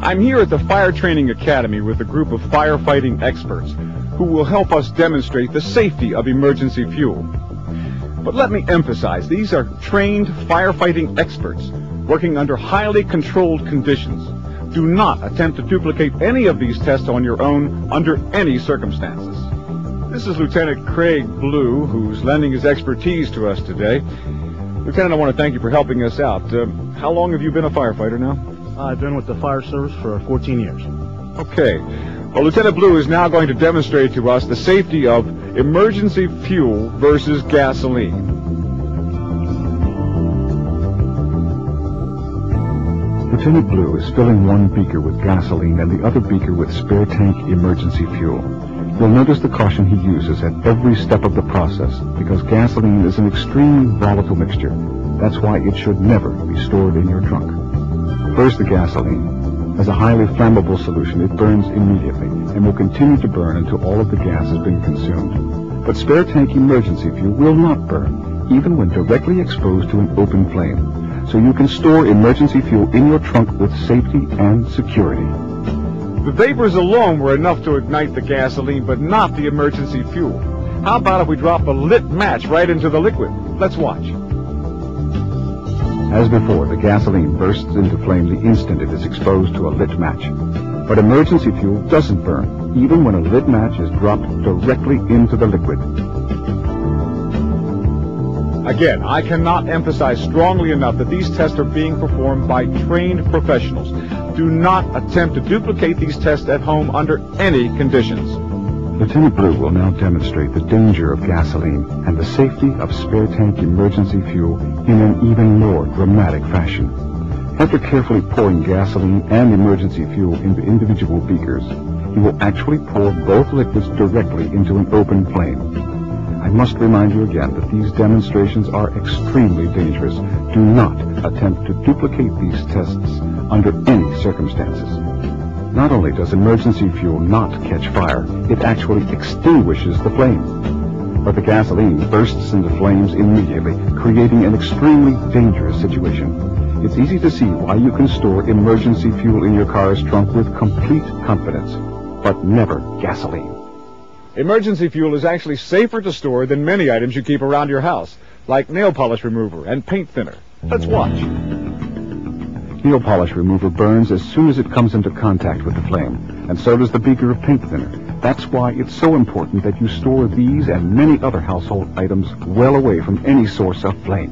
I'm here at the Fire Training Academy with a group of firefighting experts who will help us demonstrate the safety of emergency fuel. But let me emphasize, these are trained firefighting experts working under highly controlled conditions. Do not attempt to duplicate any of these tests on your own under any circumstances. This is Lieutenant Craig Blue, who's lending his expertise to us today. Lieutenant, I want to thank you for helping us out. How long have you been a firefighter now? I've been with the fire service for 14 years. Okay. Well, Lieutenant Blue is now going to demonstrate to us the safety of emergency fuel versus gasoline. Lieutenant Blue is filling one beaker with gasoline and the other beaker with spare tank emergency fuel. You'll notice the caution he uses at every step of the process because gasoline is an extremely volatile mixture. That's why it should never be stored in your trunk. First, the gasoline. As a highly flammable solution, it burns immediately and will continue to burn until all of the gas has been consumed. But spare tank emergency fuel will not burn, even when directly exposed to an open flame. So you can store emergency fuel in your trunk with safety and security. The vapors alone were enough to ignite the gasoline, but not the emergency fuel. How about if we drop a lit match right into the liquid? Let's watch. As before, the gasoline bursts into flame the instant it is exposed to a lit match. But emergency fuel doesn't burn, even when a lit match is dropped directly into the liquid. Again, I cannot emphasize strongly enough that these tests are being performed by trained professionals. Do not attempt to duplicate these tests at home under any conditions. Lieutenant Blue will now demonstrate the danger of gasoline and the safety of spare tank emergency fuel in an even more dramatic fashion. After carefully pouring gasoline and emergency fuel into individual beakers, he will actually pour both liquids directly into an open flame. I must remind you again that these demonstrations are extremely dangerous. Do not attempt to duplicate these tests under any circumstances. Not only does emergency fuel not catch fire, it actually extinguishes the flame. But the gasoline bursts into flames immediately, creating an extremely dangerous situation. It's easy to see why you can store emergency fuel in your car's trunk with complete confidence, but never gasoline. Emergency fuel is actually safer to store than many items you keep around your house, like nail polish remover and paint thinner. Let's watch. Nail polish remover burns as soon as it comes into contact with the flame, and so does the beaker of paint thinner. That's why it's so important that you store these and many other household items well away from any source of flame.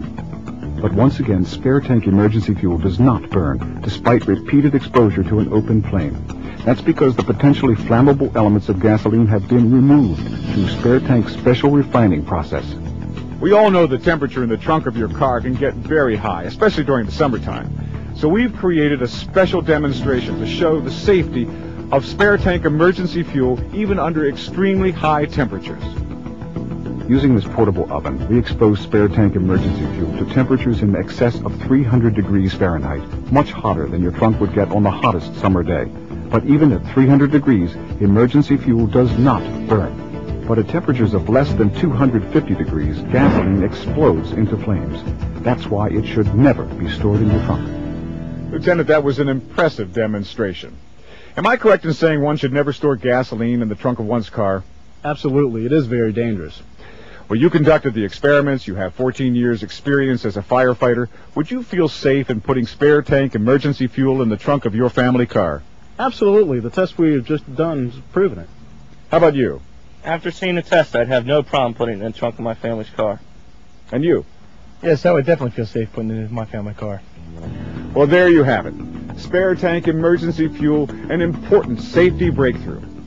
But once again, spare tank emergency fuel does not burn, despite repeated exposure to an open flame. That's because the potentially flammable elements of gasoline have been removed through spare tank's special refining process. We all know the temperature in the trunk of your car can get very high, especially during the summertime. So we've created a special demonstration to show the safety of spare tank emergency fuel even under extremely high temperatures. Using this portable oven, we expose spare tank emergency fuel to temperatures in excess of 300 degrees Fahrenheit, much hotter than your trunk would get on the hottest summer day. But even at 300 degrees, emergency fuel does not burn. But at temperatures of less than 250 degrees, gasoline explodes into flames. That's why it should never be stored in your trunk. Lieutenant, that was an impressive demonstration. Am I correct in saying one should never store gasoline in the trunk of one's car? Absolutely. It is very dangerous. Well, you conducted the experiments. You have 14 years' experience as a firefighter. Would you feel safe in putting spare tank emergency fuel in the trunk of your family car? Absolutely. The test we have just done has proven it. How about you? After seeing the test, I'd have no problem putting it in the trunk of my family's car. And you? Yes, I would definitely feel safe putting it in my family car. Well, there you have it. Spare tank emergency fuel, an important safety breakthrough.